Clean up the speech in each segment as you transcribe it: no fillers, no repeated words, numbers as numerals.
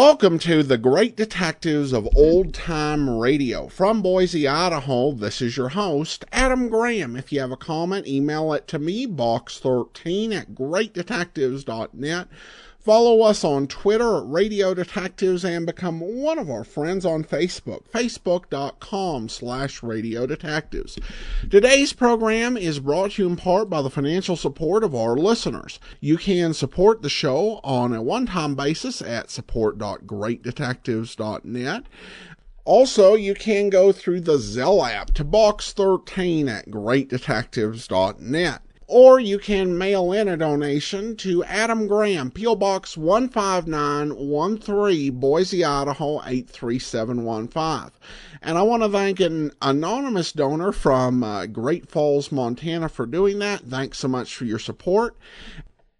Welcome to the Great Detectives of Old Time Radio. From Boise, Idaho, this is your host, Adam Graham. If you have a comment, email it to me, box13@greatdetectives.net. Follow us on Twitter at Radio Detectives and become one of our friends on Facebook, facebook.com/Radio Detectives. Today's program is brought to you in part by the financial support of our listeners. You can support the show on a one-time basis at support.greatdetectives.net. Also, you can go through the Zelle app to box13@greatdetectives.net. Or you can mail in a donation to Adam Graham, P.O. Box 15913, Boise, Idaho 83715. And I want to thank an anonymous donor from Great Falls, Montana for doing that. Thanks so much for your support.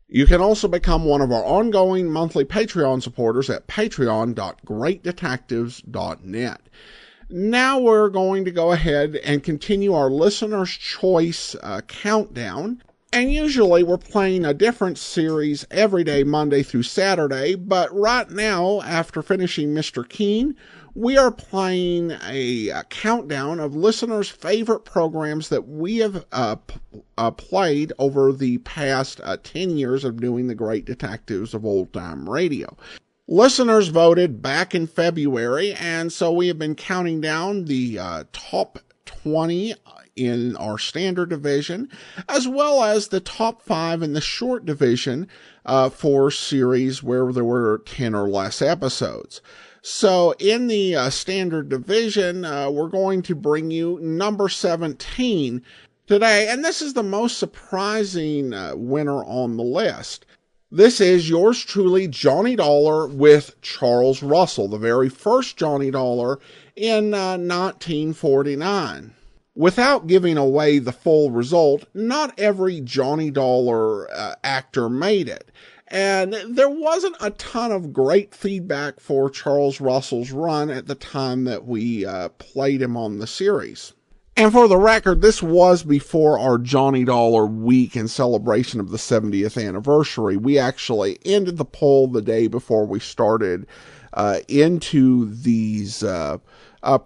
You can also become one of our ongoing monthly Patreon supporters at patreon.greatdetectives.net. Now we're going to go ahead and continue our Listener's Choice countdown. And usually we're playing a different series every day, Monday through Saturday. But right now, after finishing Mr. Keen, we are playing a countdown of listeners' favorite programs that we have played over the past 10 years of doing the Great Detectives of Old Time Radio. Listeners voted back in February, and so we have been counting down the top 20 in our standard division, as well as the top 5 in the short division for series where there were 10 or less episodes. So in the standard division, we're going to bring you number 17 today, and this is the most surprising winner on the list. This is yours truly, Johnny Dollar with Charles Russell, the very first Johnny Dollar in 1949. Without giving away the full result, not every Johnny Dollar actor made it. And there wasn't a ton of great feedback for Charles Russell's run at the time that we played him on the series. And for the record, this was before our Johnny Dollar week in celebration of the 70th anniversary. We actually ended the poll the day before we started into these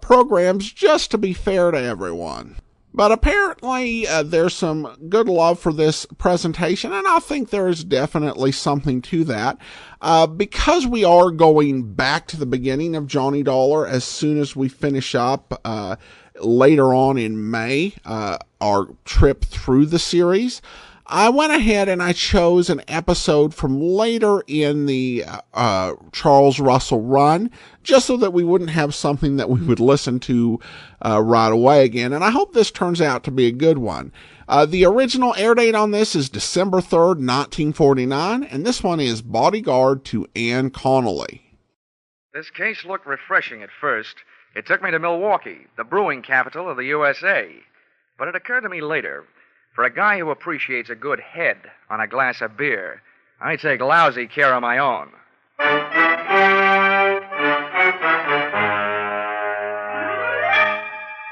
programs, just to be fair to everyone. But apparently there's some good love for this presentation, and I think there is definitely something to that. Because we are going back to the beginning of Johnny Dollar as soon as we finish up later on in May, our trip through the series, I went ahead and I chose an episode from later in the Charles Russell run, just so that we wouldn't have something that we would listen to right away again. And I hope this turns out to be a good one. The original air date on this is December 3rd, 1949, and this one is Bodyguard to Ann Connelly. This case looked refreshing at first. It took me to Milwaukee, the brewing capital of the USA. But it occurred to me later, for a guy who appreciates a good head on a glass of beer, I take lousy care of my own.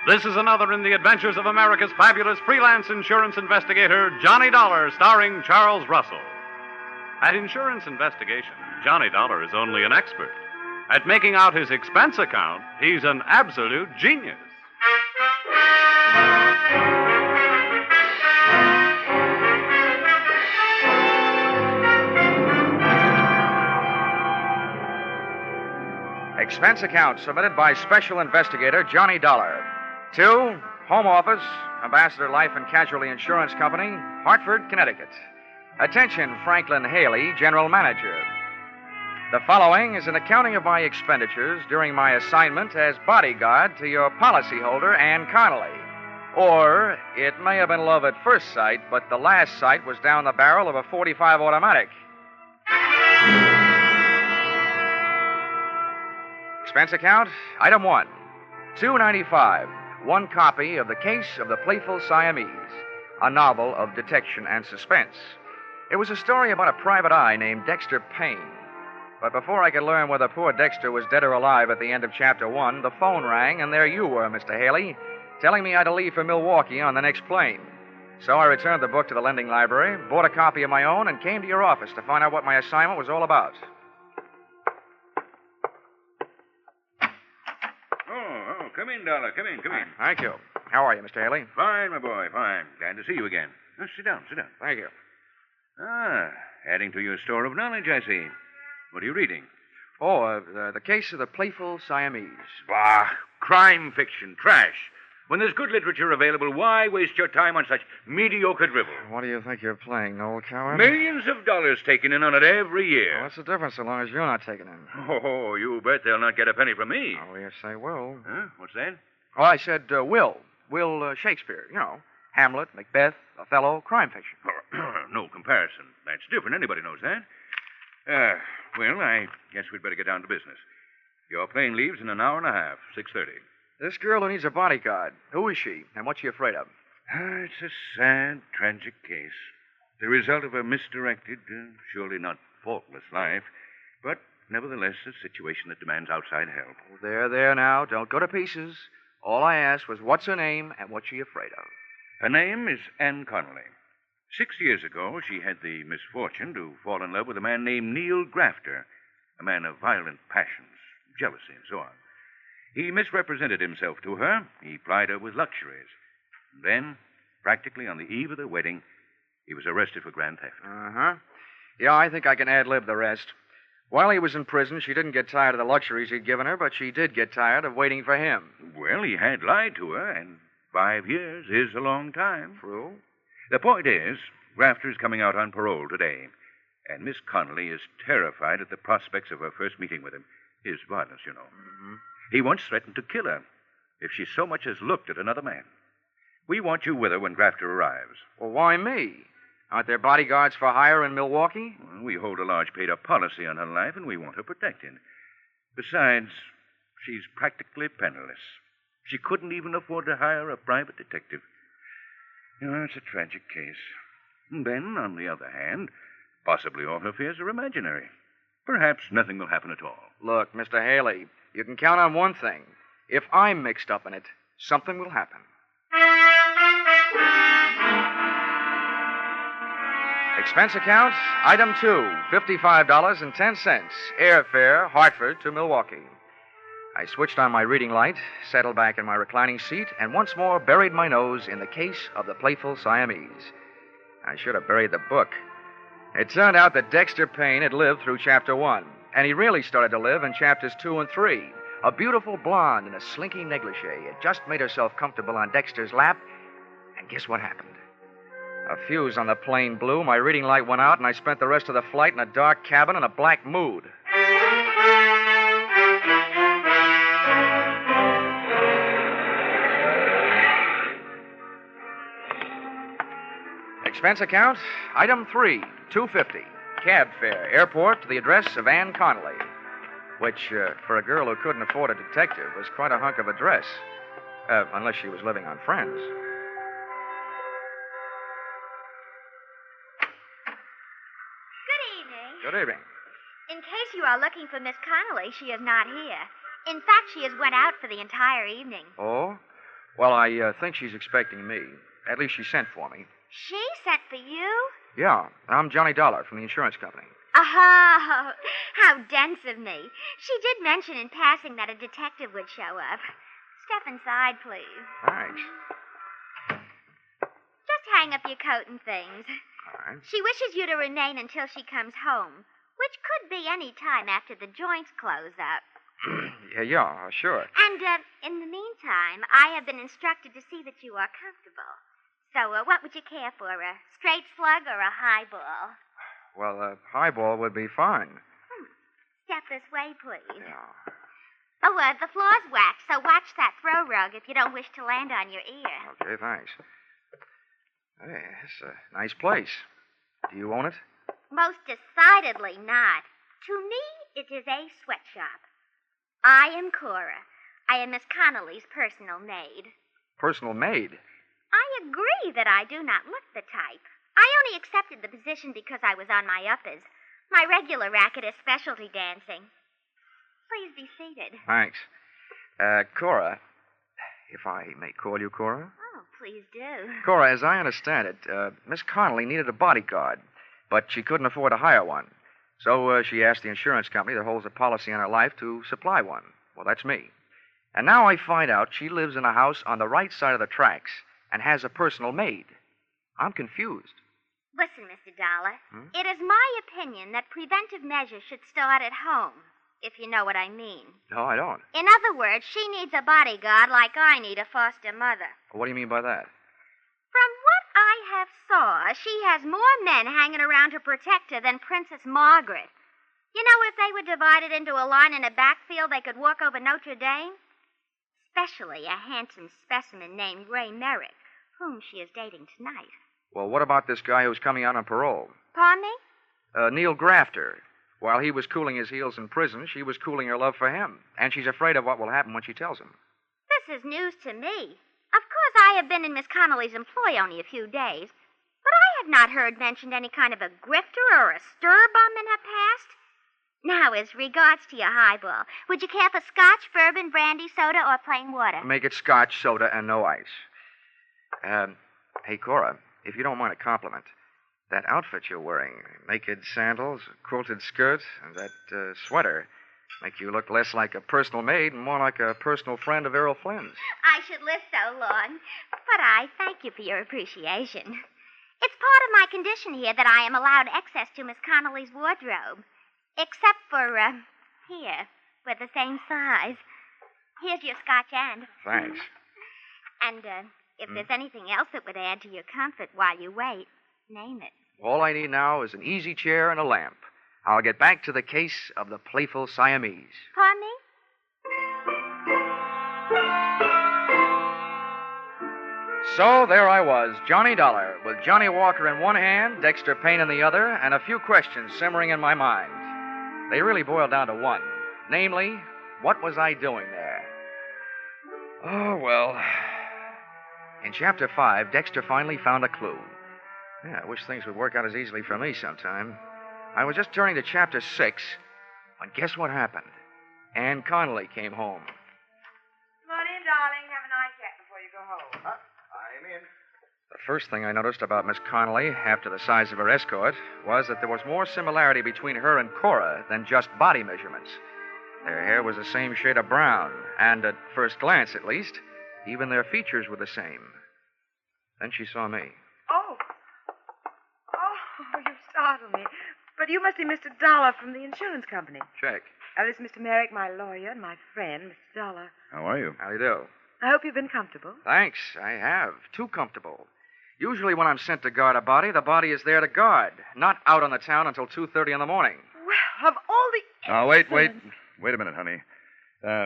This is another in the adventures of America's fabulous freelance insurance investigator, Johnny Dollar, starring Charles Russell. At insurance investigation, Johnny Dollar is only an expert. At making out his expense account, he's an absolute genius. Expense account submitted by Special Investigator Johnny Dollar. To Home Office, Ambassador Life and Casualty Insurance Company, Hartford, Connecticut. Attention, Franklin Haley, General Manager. The following is an accounting of my expenditures during my assignment as bodyguard to your policyholder, Ann Connelly. Or it may have been love at first sight, but the last sight was down the barrel of a .45 automatic. Expense account, item 1, $2.95, one copy of The Case of the Playful Siamese, a novel of detection and suspense. It was a story about a private eye named Dexter Payne. But before I could learn whether poor Dexter was dead or alive at the end of Chapter 1, the phone rang, and there you were, Mr. Haley, telling me I had to leave for Milwaukee on the next plane. So I returned the book to the lending library, bought a copy of my own, and came to your office to find out what my assignment was all about. Oh, come in, Dollar. Come in. Thank you. How are you, Mr. Haley? Fine, my boy, fine. Glad to see you again. Sit down. Thank you. Ah, adding to your store of knowledge, I see. What are you reading? Oh, the case of the playful Siamese. Bah, crime fiction, trash. When there's good literature available, why waste your time on such mediocre drivel? What do you think you're playing, old coward? Millions of dollars taken in on it every year. Well, what's the difference so long as you're not taking in? Oh, you bet they'll not get a penny from me. Oh, yes, they will. Huh? What's that? Oh, I said Will. Will Shakespeare. You know, Hamlet, Macbeth, Othello, crime fiction. No comparison. That's different. Anybody knows that. Well, I guess we'd better get down to business. Your plane leaves in an hour and a half, 6:30. This girl who needs a bodyguard, who is she, and what's she afraid of? It's a sad, tragic case. The result of a misdirected, surely not faultless life, but nevertheless a situation that demands outside help. Oh, there now. Don't go to pieces. All I asked was what's her name and what's she afraid of. Her name is Anne Connelly. 6 years ago, she had the misfortune to fall in love with a man named Neil Grafter, a man of violent passions, jealousy, and so on. He misrepresented himself to her. He plied her with luxuries. And then, practically on the eve of the wedding, he was arrested for grand theft. Uh-huh. Yeah, I think I can ad-lib the rest. While he was in prison, she didn't get tired of the luxuries he'd given her, but she did get tired of waiting for him. Well, he had lied to her, and 5 years is a long time. True. The point is, Grafter's coming out on parole today, and Miss Connelly is terrified at the prospects of her first meeting with him. His violence, you know. Mm-hmm. He once threatened to kill her if she so much as looked at another man. We want you with her when Grafter arrives. Well, why me? Aren't there bodyguards for hire in Milwaukee? We hold a large paid-up policy on her life, and we want her protected. Besides, she's practically penniless. She couldn't even afford to hire a private detective. You know, it's a tragic case. And then, on the other hand, possibly all her fears are imaginary. Perhaps nothing will happen at all. Look, Mr. Haley, you can count on one thing. If I'm mixed up in it, something will happen. Expense account, item 2, $55.10. Airfare, Hartford to Milwaukee. I switched on my reading light, settled back in my reclining seat, and once more buried my nose in the case of the playful Siamese. I should have buried the book. It turned out that Dexter Payne had lived through Chapter 1, and he really started to live in Chapters 2 and 3. A beautiful blonde in a slinky negligee had just made herself comfortable on Dexter's lap, and guess what happened? A fuse on the plane blew, my reading light went out, and I spent the rest of the flight in a dark cabin in a black mood. Expense account, item 3, $2.50. Cab fare, airport to the address of Anne Connelly, which, for a girl who couldn't afford a detective, was quite a hunk of a dress. Unless she was living on Friends. Good evening. Good evening. In case you are looking for Miss Connelly, she is not here. In fact, she has went out for the entire evening. Oh? Well, I think she's expecting me. At least she sent for me. She sent for you? Yeah, I'm Johnny Dollar from the insurance company. Oh, how dense of me. She did mention in passing that a detective would show up. Step inside, please. Thanks. Just hang up your coat and things. All right. She wishes you to remain until she comes home, which could be any time after the joints close up. yeah, sure. And, in the meantime, I have been instructed to see that you are comfortable. So, what would you care for, a straight slug or a highball? Well, a highball would be fine. Step this way, please. Yeah. Oh, the floor's waxed, so watch that throw rug if you don't wish to land on your ear. Okay, thanks. Hey, it's a nice place. Do you own it? Most decidedly not. To me, it is a sweatshop. I am Cora. I am Miss Connelly's personal maid. Personal maid? I agree that I do not look the type. I only accepted the position because I was on my uppers. My regular racket is specialty dancing. Please be seated. Thanks. Cora, if I may call you Cora? Oh, please do. Cora, as I understand it, Miss Connelly needed a bodyguard, but she couldn't afford to hire one. So she asked the insurance company that holds a policy on her life to supply one. Well, that's me. And now I find out she lives in a house on the right side of the tracks and has a personal maid. I'm confused. Listen, Mr. Dollar. It is my opinion that preventive measures should start at home, if you know what I mean. No, I don't. In other words, she needs a bodyguard like I need a foster mother. What do you mean by that? From what I have saw, she has more men hanging around to protect her than Princess Margaret. You know, if they were divided into a line in a backfield, they could walk over Notre Dame. Especially a handsome specimen named Ray Merrick, whom she is dating tonight. Well, what about this guy who's coming out on parole? Pardon me? Neil Grafter. While he was cooling his heels in prison, she was cooling her love for him. And she's afraid of what will happen when she tells him. This is news to me. Of course, I have been in Miss Connelly's employ only a few days, but I have not heard mentioned any kind of a grifter or a stir bum in her past. Now, as regards to your highball, would you care for scotch, bourbon, brandy, soda, or plain water? Make it scotch, soda, and no ice. Hey, Cora, if you don't mind a compliment, that outfit you're wearing, naked sandals, quilted skirt, and that sweater, make you look less like a personal maid and more like a personal friend of Errol Flynn's. I should live so long, but I thank you for your appreciation. It's part of my condition here that I am allowed access to Miss Connelly's wardrobe. Except for, here, we're the same size. Here's your scotch end. Thanks. And, if there's anything else that would add to your comfort while you wait, name it. All I need now is an easy chair and a lamp. I'll get back to the case of the playful Siamese. Pardon me? So there I was, Johnny Dollar, with Johnny Walker in one hand, Dexter Payne in the other, and a few questions simmering in my mind. They really boiled down to one. Namely, what was I doing there? Oh, well. In Chapter 5, Dexter finally found a clue. Yeah, I wish things would work out as easily for me sometime. I was just turning to Chapter 6, when guess what happened? Ann Connelly came home. Come on in, darling. Have a nice chat before you go home. I'm in. The first thing I noticed about Miss Connelly, after the size of her escort, was that there was more similarity between her and Cora than just body measurements. Their hair was the same shade of brown, and at first glance, at least, even their features were the same. Then she saw me. Oh, you startled me. But you must be Mr. Dollar from the insurance company. Check. This is Mr. Merrick, my lawyer, and my friend, Mr. Dollar. How are you? How do you do? I hope you've been comfortable. Thanks, I have. Too comfortable. Usually when I'm sent to guard a body, the body is there to guard, not out on the town until 2:30 in the morning. Well, of all the... Now, wait a minute, honey.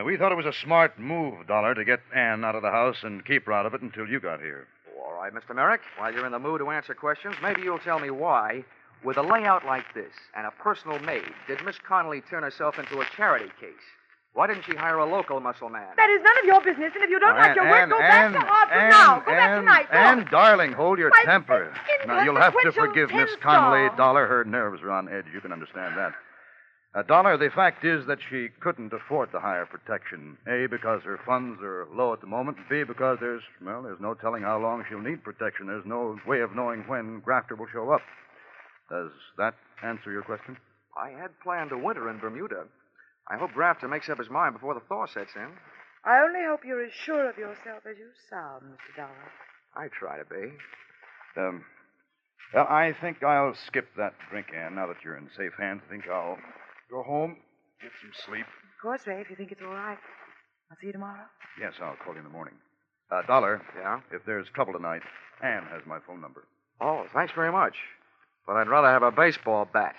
We thought it was a smart move, Dollar, to get Ann out of the house and keep her out of it until you got here. All right, Mr. Merrick, while you're in the mood to answer questions, maybe you'll tell me why, with a layout like this and a personal maid, did Miss Connelly turn herself into a charity case? Why didn't she hire a local muscle man? That is none of your business, and if you don't like your work, go back to Hartford now. Go back tonight. Go. Ann, darling, hold your My temper. Now, you'll have to inconsequential forgive Miss tinsel. Connelly, Dollar. Her nerves are on edge. You can understand that. Dollar, the fact is that she couldn't afford to hire protection. A, because her funds are low at the moment. B, because there's no telling how long she'll need protection. There's no way of knowing when Grafter will show up. Does that answer your question? I had planned a winter in Bermuda. I hope Grafter makes up his mind before the thaw sets in. I only hope you're as sure of yourself as you sound, Mr. Dollar. I try to be. Well, I think I'll skip that drink, Ann, now that you're in safe hands. I think I'll go home, get some sleep. Of course, Ray, if you think it's all right. I'll see you tomorrow. Yes, I'll call you in the morning. Dollar. Yeah? If there's trouble tonight, Ann has my phone number. Oh, thanks very much. But I'd rather have a baseball bat.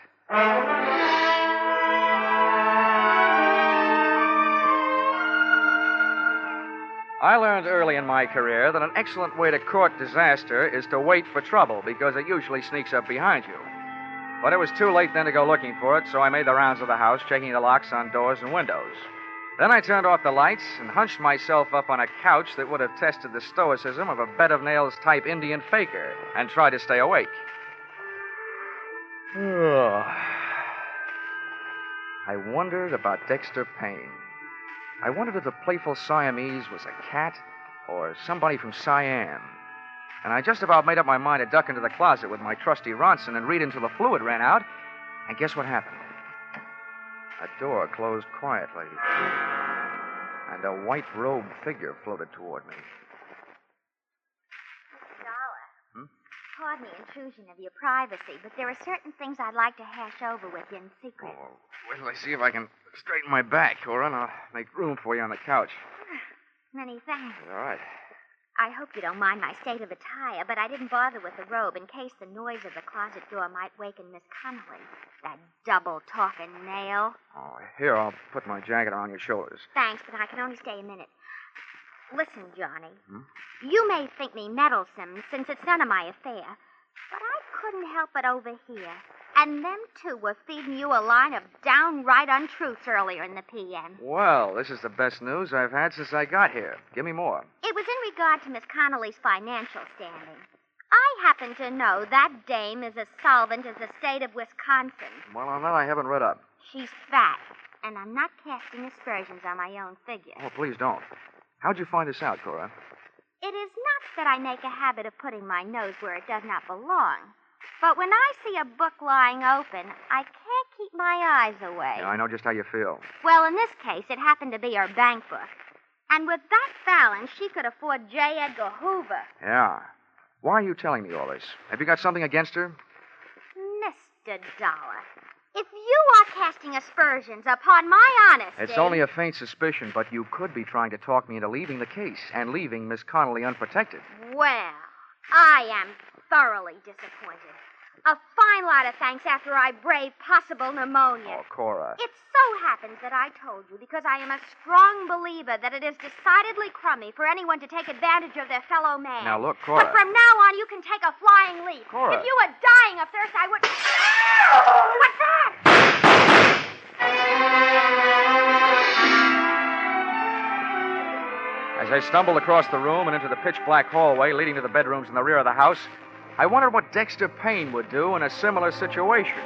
I learned early in my career that an excellent way to court disaster is to wait for trouble because it usually sneaks up behind you. But it was too late then to go looking for it, so I made the rounds of the house, checking the locks on doors and windows. Then I turned off the lights and hunched myself up on a couch that would have tested the stoicism of a bed of nails type Indian faker and tried to stay awake. I wondered about Dexter Payne. I wondered if the playful Siamese was a cat or somebody from Siam. And I just about made up my mind to duck into the closet with my trusty Ronson and read until the fluid ran out. And guess what happened? A door closed quietly. And and a white-robed figure floated toward me. Dollar. Pardon the intrusion of your privacy, but there are certain things I'd like to hash over with you in secret. Oh, wait till I see if I can straighten my back, Cora, and I'll make room for you on the couch. Many thanks. All right. I hope you don't mind my state of attire, but I didn't bother with the robe in case the noise of the closet door might waken Miss Connelly. That double-talking nail. Oh, here, I'll put my jacket on your shoulders. Thanks, but I can only stay a minute. Listen, Johnny. You may think me meddlesome, since it's none of my affair, but I couldn't help but overhear. And them two were feeding you a line of downright untruths earlier in the PM. Well, this is the best news I've had since I got here. Give me more. It was in regard to Miss Connelly's financial standing. I happen to know that dame is as solvent as the state of Wisconsin. Well, on that I haven't read up. She's fat, and I'm not casting aspersions on my own figure. Oh, please don't. How'd you find this out, Cora? It is not that I make a habit of putting my nose where it does not belong. But when I see a book lying open, I can't keep my eyes away. Yeah, I know just how you feel. Well, in this case, it happened to be her bank book. And with that balance, she could afford J. Edgar Hoover. Yeah. Why are you telling me all this? Have you got something against her? Mr. Dollar, if you are casting aspersions upon my honesty... It's only a faint suspicion, but you could be trying to talk me into leaving the case and leaving Miss Connelly unprotected. Well, I am thoroughly disappointed. A fine lot of thanks after I braved possible pneumonia. Oh, Cora. It so happens that I told you because I am a strong believer that it is decidedly crummy for anyone to take advantage of their fellow man. Now, look, Cora. But from now on, you can take a flying leap. Cora. If you were dying of thirst, I would... What's that? As I stumbled across the room and into the pitch-black hallway leading to the bedrooms in the rear of the house, I wondered what Dexter Payne would do in a similar situation.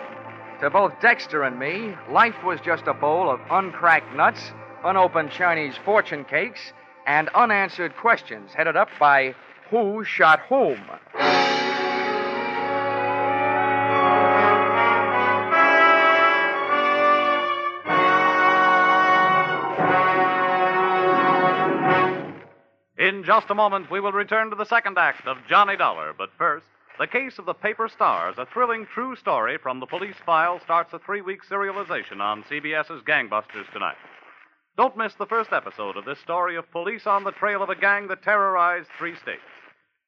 To both Dexter and me, life was just a bowl of uncracked nuts, unopened Chinese fortune cakes, and unanswered questions headed up by Who Shot Whom? In just a moment, we will return to the second act of Johnny Dollar. But first, The Case of the Paper Stars, a thrilling true story from the police file, starts a 3-week serialization on CBS's Gangbusters tonight. Don't miss the first episode of this story of police on the trail of a gang that terrorized 3 states.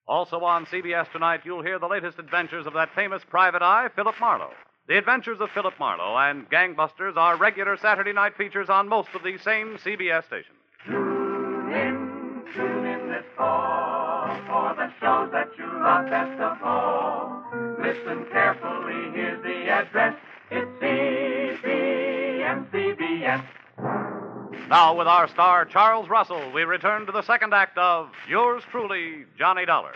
Also on CBS tonight, you'll hear the latest adventures of that famous private eye, Philip Marlowe. The Adventures of Philip Marlowe and Gangbusters are regular Saturday night features on most of these same CBS stations. Tune in this fall for the shows that you love best of all. Listen carefully, here's the address. It's CBS. Now, with our star, Charles Russell, we return to the second act of Yours Truly, Johnny Dollar.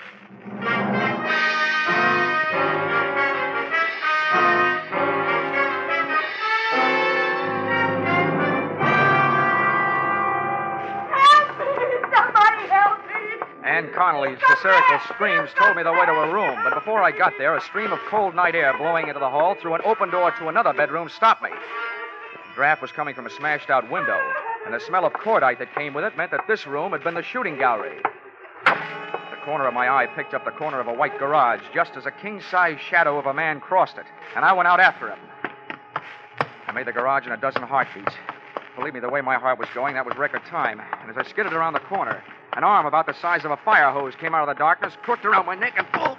Ann Connelly's hysterical screams told me the way to her room, but before I got there, a stream of cold night air blowing into the hall through an open door to another bedroom stopped me. The draft was coming from a smashed-out window, and the smell of cordite that came with it meant that this room had been the shooting gallery. The corner of my eye picked up the corner of a white garage just as a king-size shadow of a man crossed it, and I went out after him. I made the garage in a dozen heartbeats. Believe me, the way my heart was going, that was record time. And as I skidded around the corner, an arm about the size of a fire hose came out of the darkness, crooked around my neck, and pulled.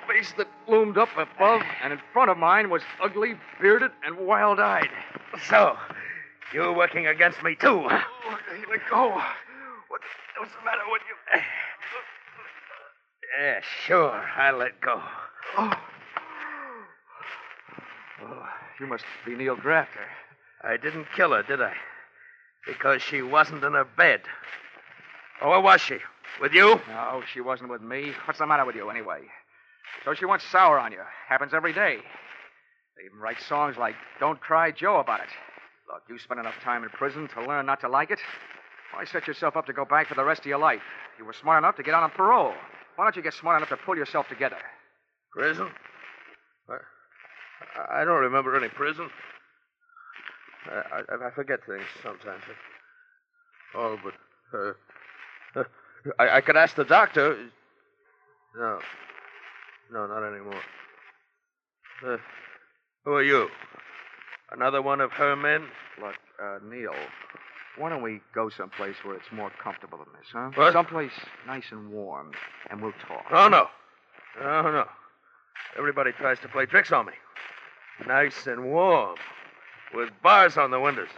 Face that loomed up above, and in front of mine was ugly, bearded, and wild-eyed. So, you're working against me, too. Let go. What's the matter with you? Yeah, sure. I'll let go. Oh, you must be Neil Grafter. I didn't kill her, did I? Because she wasn't in her bed. Oh, where was she? With you? No, she wasn't with me. What's the matter with you, anyway? So she went sour on you. Happens every day. They even write songs like Don't Cry Joe about it. Look, you spent enough time in prison to learn not to like it. Why set yourself up to go back for the rest of your life? You were smart enough to get out on parole. Why don't you get smart enough to pull yourself together? Prison? I don't remember any prison. I forget things sometimes. Oh, but I could ask the doctor. No, not anymore. Who are you? Another one of her men? Look, Neil, why don't we go someplace where it's more comfortable than this, huh? What? Someplace nice and warm, and we'll talk. Oh, no. No. Everybody tries to play tricks on me. Nice and warm, with bars on the windows,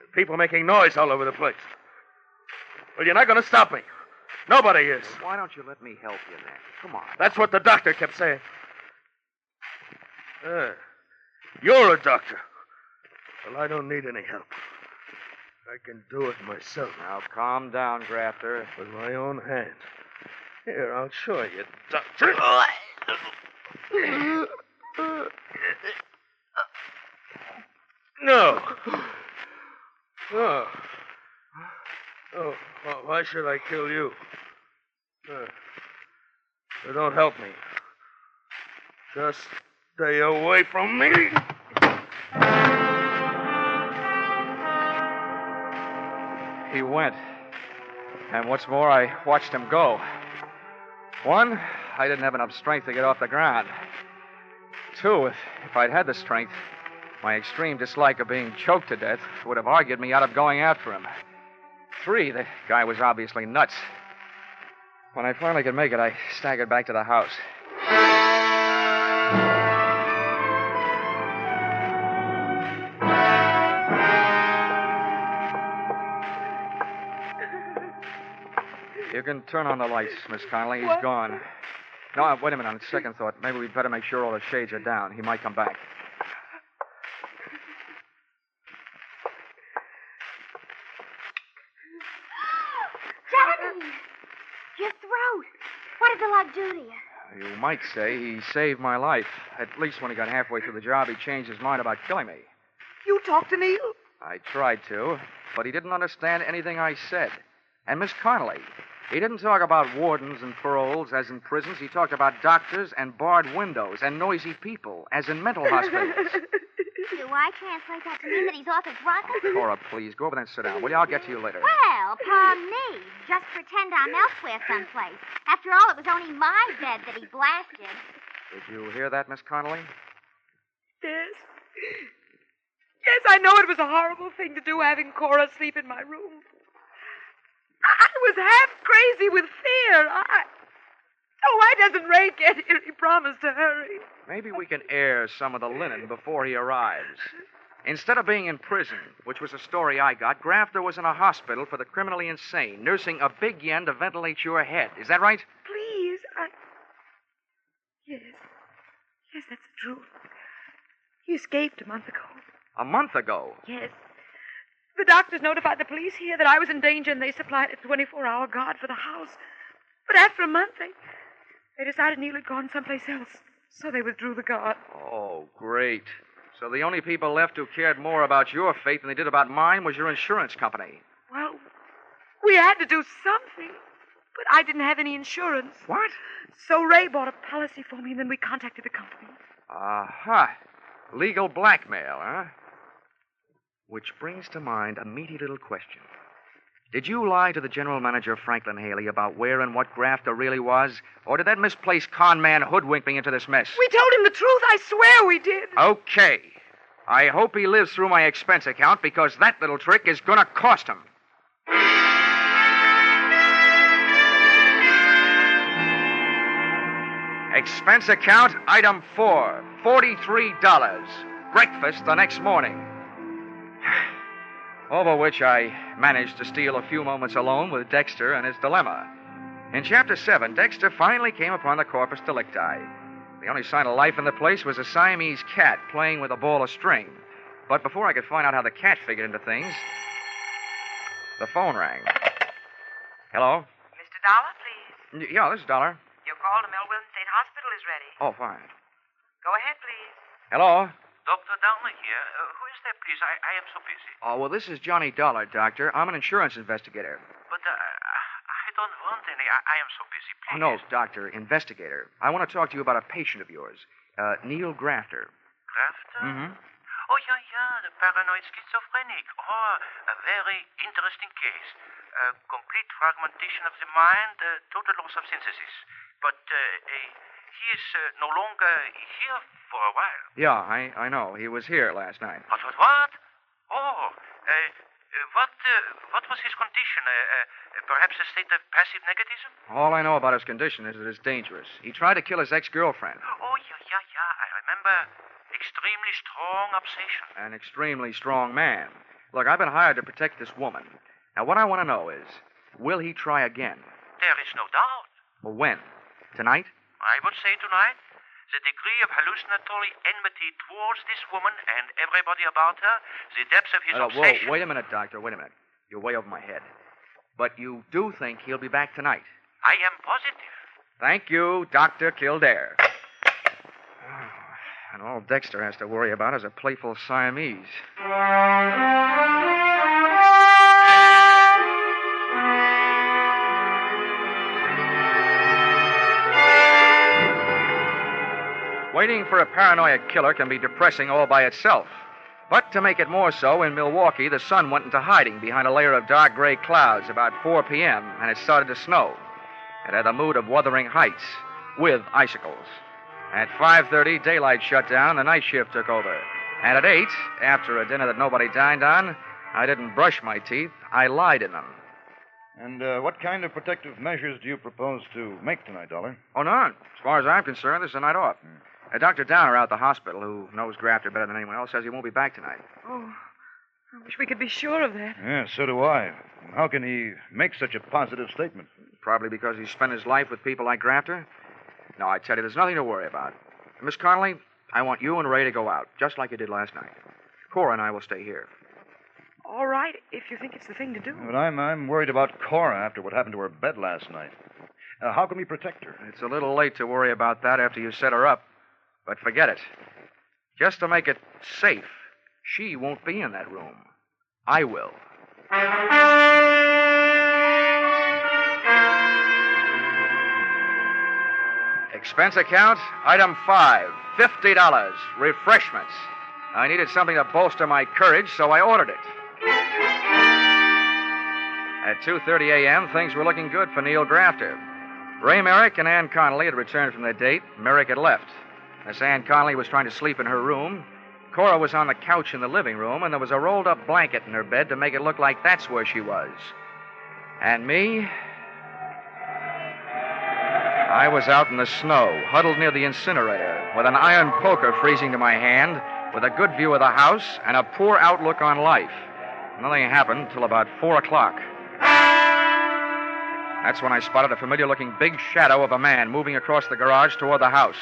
and people making noise all over the place. Well, you're not going to stop me. Nobody is. Why don't you let me help you then? Come on. That's what the doctor kept saying. You're a doctor. Well, I don't need any help. I can do it myself. Now, calm down, Grafter. With my own hands. Here, I'll show you, doctor. No. Oh, why should I kill you? Don't help me. Just stay away from me. He went. And what's more, I watched him go. One, I didn't have enough strength to get off the ground. Two, if I'd had the strength, my extreme dislike of being choked to death would have argued me out of going after him. Three, the guy was obviously nuts. When I finally could make it, I staggered back to the house. You can turn on the lights, Miss Connelly. He's gone. No, wait a minute. On second thought, maybe we'd better make sure all the shades are down. He might come back. Johnny! Your throat. What did the lug do to you? You might say he saved my life. At least when he got halfway through the job, he changed his mind about killing me. You talked to Neil? I tried to, but he didn't understand anything I said. And Miss Connelly, he didn't talk about wardens and paroles, as in prisons. He talked about doctors and barred windows and noisy people, as in mental hospitals. Do I translate that to mean that he's off his rocker? Cora, please, go over there and sit down, will you? I'll get to you later. Well, palm me. Just pretend I'm elsewhere someplace. After all, it was only my bed that he blasted. Did you hear that, Miss Connelly? Yes. Yes, I know it was a horrible thing to do, having Cora sleep in my room. I was half crazy with fear. Why doesn't Ray get here? He promised to hurry. Maybe we can air some of the linen before he arrives. Instead of being in prison, which was a story I got, Grafter was in a hospital for the criminally insane, nursing a big yen to ventilate your head. Is that right? Please, Yes. Yes, that's the truth. He escaped a month ago. A month ago? Yes. The doctors notified the police here that I was in danger, and they supplied a 24-hour guard for the house. But after a month, they decided Neil had gone someplace else, so they withdrew the guard. Oh, great. So the only people left who cared more about your fate than they did about mine was your insurance company. Well, we had to do something, but I didn't have any insurance. What? So Ray bought a policy for me, and then we contacted the company. Aha. Legal blackmail, huh? Which brings to mind a meaty little question. Did you lie to the general manager, Franklin Haley, about where and what Grafter really was? Or did that misplaced con man hoodwink me into this mess? We told him the truth. I swear we did. Okay. I hope he lives through my expense account, because that little trick is going to cost him. Expense account, item 4, $43. Breakfast the next morning. Over which I managed to steal a few moments alone with Dexter and his dilemma. In Chapter 7, Dexter finally came upon the corpus delicti. The only sign of life in the place was a Siamese cat playing with a ball of string. But before I could find out how the cat figured into things, the phone rang. Hello? Mr. Dollar, please. Yeah, this is Dollar. Your call to Melville State Hospital is ready. Oh, fine. Go ahead, please. Hello? Dr. Dollar here. Who is that, please? I am so busy. Oh, well, this is Johnny Dollar, Doctor. I'm an insurance investigator. But I don't want any. I am so busy, please. Oh, no, Doctor, investigator. I want to talk to you about a patient of yours, Neil Grafter. Grafter? Mm-hmm. Oh, yeah, the paranoid schizophrenic. Oh, a very interesting case. Complete fragmentation of the mind, total loss of synthesis. But he is no longer here for a while. Yeah, I know. He was here last night. What? Oh, what was his condition? Perhaps a state of passive negativism? All I know about his condition is that it's dangerous. He tried to kill his ex-girlfriend. Oh, yeah. I remember. Extremely strong obsession. An extremely strong man. Look, I've been hired to protect this woman. Now, what I want to know is, will he try again? There is no doubt. Well, when? Tonight? I would say tonight. The degree of hallucinatory enmity towards this woman and everybody about her, the depths of his obsession... Whoa, wait a minute, Doctor, wait a minute. You're way over my head. But you do think he'll be back tonight? I am positive. Thank you, Dr. Kildare. And all Dexter has to worry about is a playful Siamese. Waiting for a paranoid killer can be depressing all by itself. But to make it more so, in Milwaukee, the sun went into hiding behind a layer of dark gray clouds about 4 p.m., and it started to snow. It had the mood of Wuthering Heights, with icicles. At 5:30, daylight shut down, the night shift took over. And at 8, after a dinner that nobody dined on, I didn't brush my teeth, I lied in them. And what kind of protective measures do you propose to make tonight, Dollar? Oh, none. As far as I'm concerned, this is a night off. Dr. Downer out at the hospital, who knows Grafter better than anyone else, says he won't be back tonight. Oh, I wish we could be sure of that. Yeah, so do I. How can he make such a positive statement? Probably because he's spent his life with people like Grafter. No, I tell you, there's nothing to worry about. Miss Connelly, I want you and Ray to go out, just like you did last night. Cora and I will stay here. All right, if you think it's the thing to do. But I'm worried about Cora after what happened to her bed last night. How can we protect her? It's a little late to worry about that after you set her up. But forget it. Just to make it safe, she won't be in that room. I will. Expense account, item 5, $50, refreshments. I needed something to bolster my courage, so I ordered it. At 2:30 a.m., things were looking good for Neil Grafter. Ray Merrick and Ann Connelly had returned from their date. Merrick had left. Miss Ann Connelly was trying to sleep in her room. Cora was on the couch in the living room, and there was a rolled-up blanket in her bed to make it look like that's where she was. And me? I was out in the snow, huddled near the incinerator, with an iron poker freezing to my hand, with a good view of the house and a poor outlook on life. Nothing happened till about 4 o'clock. That's when I spotted a familiar-looking big shadow of a man moving across the garage toward the house.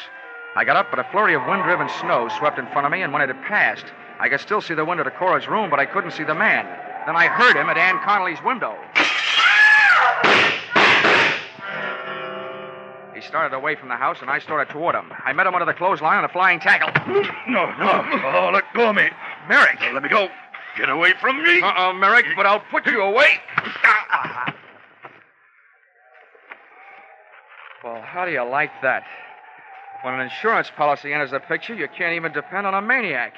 I got up, but a flurry of wind-driven snow swept in front of me, and when it had passed, I could still see the window to Cora's room, but I couldn't see the man. Then I heard him at Ann Connelly's window. He started away from the house, and I started toward him. I met him under the clothesline on a flying tackle. No. Oh, let go of me. Merrick. Let me go. Get away from me. Merrick, but I'll put you away. Well, how do you like that? When an insurance policy enters the picture, you can't even depend on a maniac.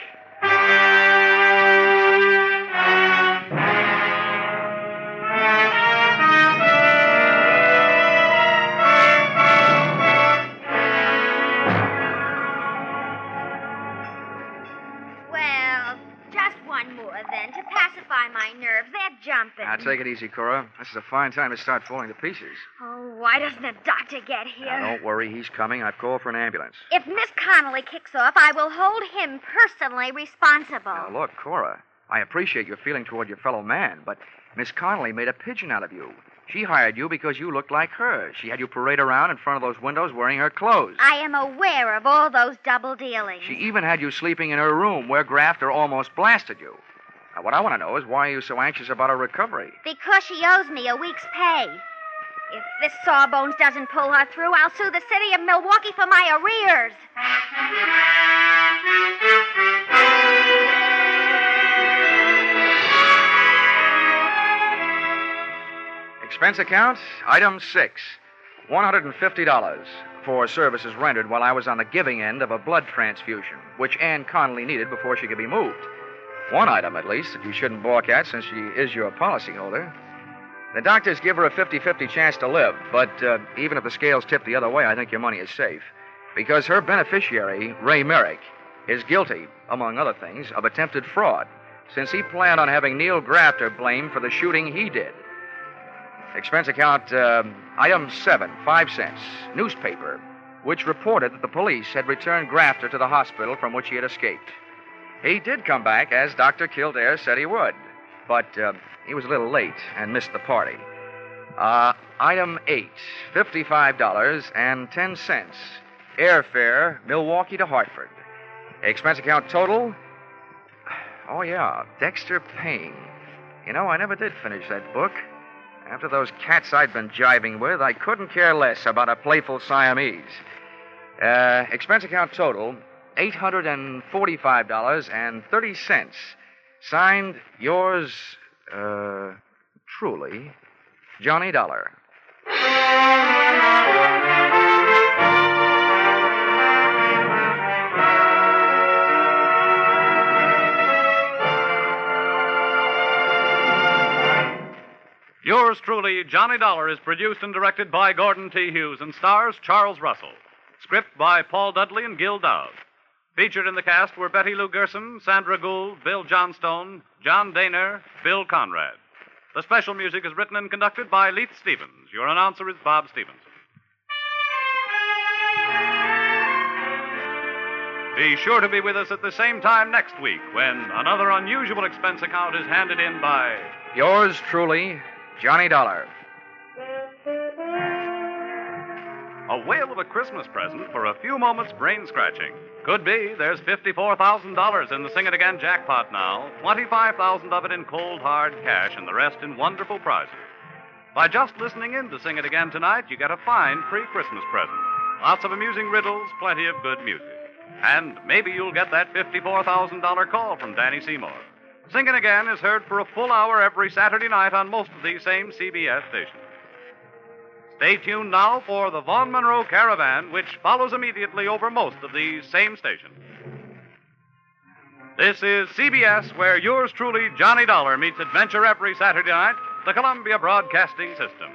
Well, just one more then, to pacify my nerves. They're jumping. Now, take it easy, Cora. This is a fine time to start falling to pieces. Oh, why doesn't the doctor get here? Now, don't worry. He's coming. I've called for an ambulance. If Miss Connelly kicks off, I will hold him personally responsible. Now, look, Cora, I appreciate your feeling toward your fellow man, but Miss Connelly made a pigeon out of you. She hired you because you looked like her. She had you parade around in front of those windows wearing her clothes. I am aware of all those double dealings. She even had you sleeping in her room where Grafter almost blasted you. Now, what I want to know is why are you so anxious about her recovery? Because she owes me a week's pay. If this Sawbones doesn't pull her through, I'll sue the city of Milwaukee for my arrears. Expense account, item 6, $150. for services rendered while I was on the giving end of a blood transfusion, which Ann Connelly needed before she could be moved. One item, at least, that you shouldn't balk at since she is your policyholder. The doctors give her a 50-50 chance to live, but even if the scales tip the other way, I think your money is safe. Because her beneficiary, Ray Merrick, is guilty, among other things, of attempted fraud, since he planned on having Neil Grafter blamed for the shooting he did. Expense account, item 7, 5 cents, newspaper, which reported that the police had returned Grafter to the hospital from which he had escaped. He did come back, as Dr. Kildare said he would, but he was a little late and missed the party. Item 8, $55.10, airfare, Milwaukee to Hartford. Expense account total, oh yeah, Dexter Payne. You know, I never did finish that book. After those cats I'd been jiving with, I couldn't care less about a playful Siamese. Expense account total, $845.30. Signed, yours, truly, Johnny Dollar. Yours truly, Johnny Dollar, is produced and directed by Gordon T. Hughes and stars Charles Russell. Script by Paul Dudley and Gil Dowd. Featured in the cast were Betty Lou Gerson, Sandra Gould, Bill Johnstone, John Daner, Bill Conrad. The special music is written and conducted by Leith Stevens. Your announcer is Bob Stevenson. Be sure to be with us at the same time next week when another unusual expense account is handed in by... Yours truly, Johnny Dollar. A whale of a Christmas present for a few moments brain-scratching. Could be there's $54,000 in the Sing It Again jackpot now, 25,000 of it in cold, hard cash, and the rest in wonderful prizes. By just listening in to Sing It Again tonight, you get a fine pre-Christmas present. Lots of amusing riddles, plenty of good music. And maybe you'll get that $54,000 call from Danny Seymour. Sing It Again is heard for a full hour every Saturday night on most of these same CBS stations. Stay tuned now for the Vaughn Monroe Caravan, which follows immediately over most of these same stations. This is CBS, where yours truly, Johnny Dollar, meets adventure every Saturday night, the Columbia Broadcasting System.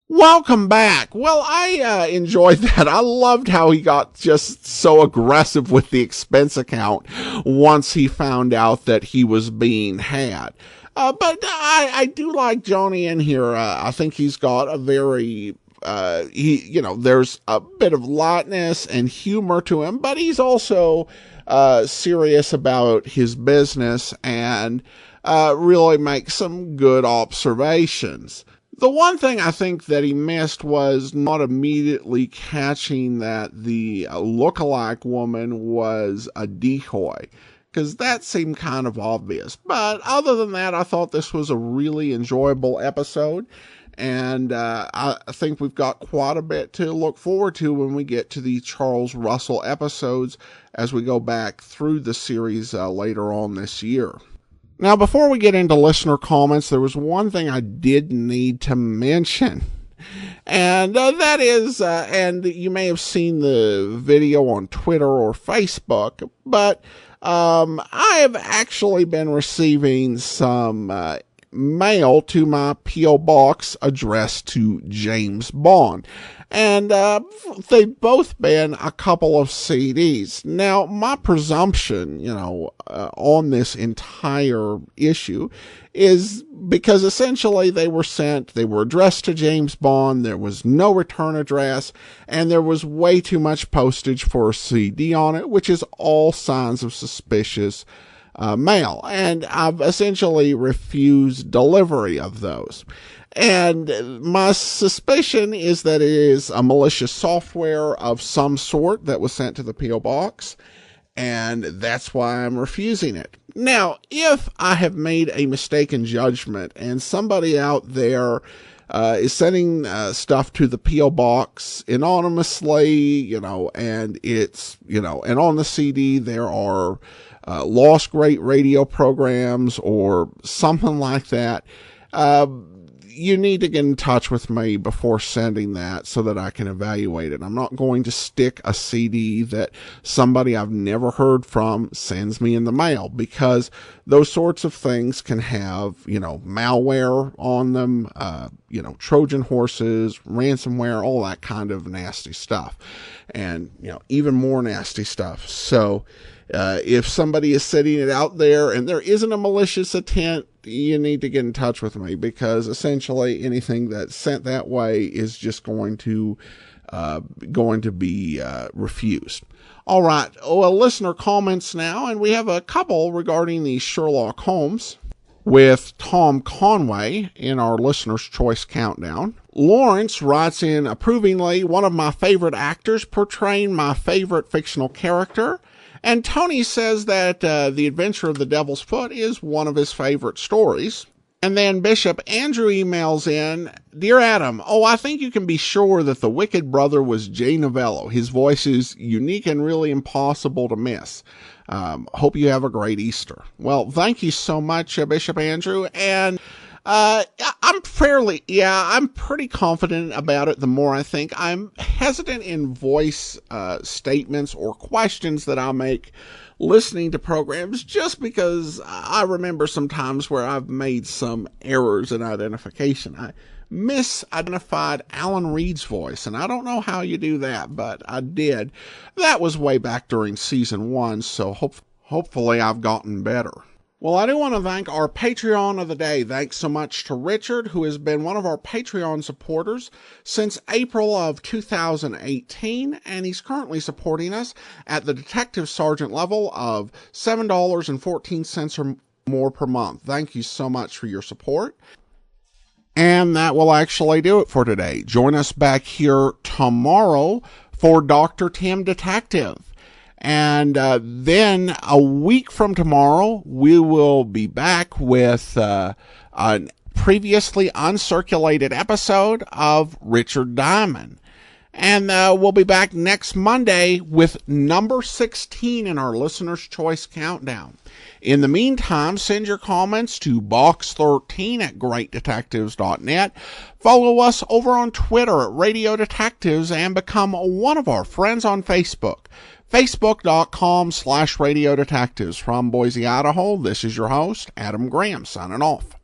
Welcome back. Well, I enjoyed that. I loved how he got just so aggressive with the expense account once he found out that he was being had. But I do like Johnny in here. I think he's got a very, there's a bit of lightness and humor to him, but he's also serious about his business and really makes some good observations. The one thing I think that he missed was not immediately catching that the lookalike woman was a decoy, because that seemed kind of obvious. But other than that, I thought this was a really enjoyable episode, and I think we've got quite a bit to look forward to when we get to the Charles Russell episodes as we go back through the series later on this year. Now, before we get into listener comments, there was one thing I did need to mention. And that is, and you may have seen the video on Twitter or Facebook, but I have actually been receiving some mail to my P.O. Box addressed to James Bond. And they've both been a couple of CDs. Now, my presumption, on this entire issue is because essentially they were addressed to James Bond, there was no return address, and there was way too much postage for a CD on it, which is all signs of suspicious mail. And I've essentially refused delivery of those. And my suspicion is that it is a malicious software of some sort that was sent to the P.O. Box, and that's why I'm refusing it. Now, if I have made a mistaken judgment and somebody out there is sending stuff to the P.O. Box anonymously, and it's, and on the CD there are lost great radio programs or something like that. You need to get in touch with me before sending that so that I can evaluate it. I'm not going to stick a CD that somebody I've never heard from sends me in the mail, because those sorts of things can have, malware on them, Trojan horses, ransomware, all that kind of nasty stuff, and, even more nasty stuff. So, if somebody is sending it out there and there isn't a malicious intent, you need to get in touch with me, because essentially anything that's sent that way is just going to be refused. All right. Listener comments now, and we have a couple regarding the Sherlock Holmes with Tom Conway in our Listener's Choice Countdown. Lawrence writes in approvingly, one of my favorite actors portraying my favorite fictional character. And Tony says that The Adventure of the Devil's Foot is one of his favorite stories. And then Bishop Andrew emails in, Dear Adam, I think you can be sure that the Wicked Brother was Jay Novello. His voice is unique and really impossible to miss. Hope you have a great Easter. Well, thank you so much, Bishop Andrew. And I'm pretty confident about it the more I think. I'm hesitant in voice statements or questions that I make listening to programs, just because I remember some times where I've made some errors in identification. I misidentified Alan Reed's voice, and I don't know how you do that, but I did. That was way back during season 1, so hopefully I've gotten better. Well, I do want to thank our Patreon of the day. Thanks so much to Richard, who has been one of our Patreon supporters since April of 2018, and he's currently supporting us at the Detective Sergeant level of $7.14 or more per month. Thank you so much for your support. And that will actually do it for today. Join us back here tomorrow for Dr. Tim Detective. And then a week from tomorrow, we will be back with a previously uncirculated episode of Richard Diamond. And we'll be back next Monday with number 16 in our Listener's Choice Countdown. In the meantime, send your comments to box13@greatdetectives.net. Follow us over on Twitter at Radio Detectives and become one of our friends on Facebook. Facebook.com/Radio Detectives. From Boise, Idaho, this is your host, Adam Graham, signing off.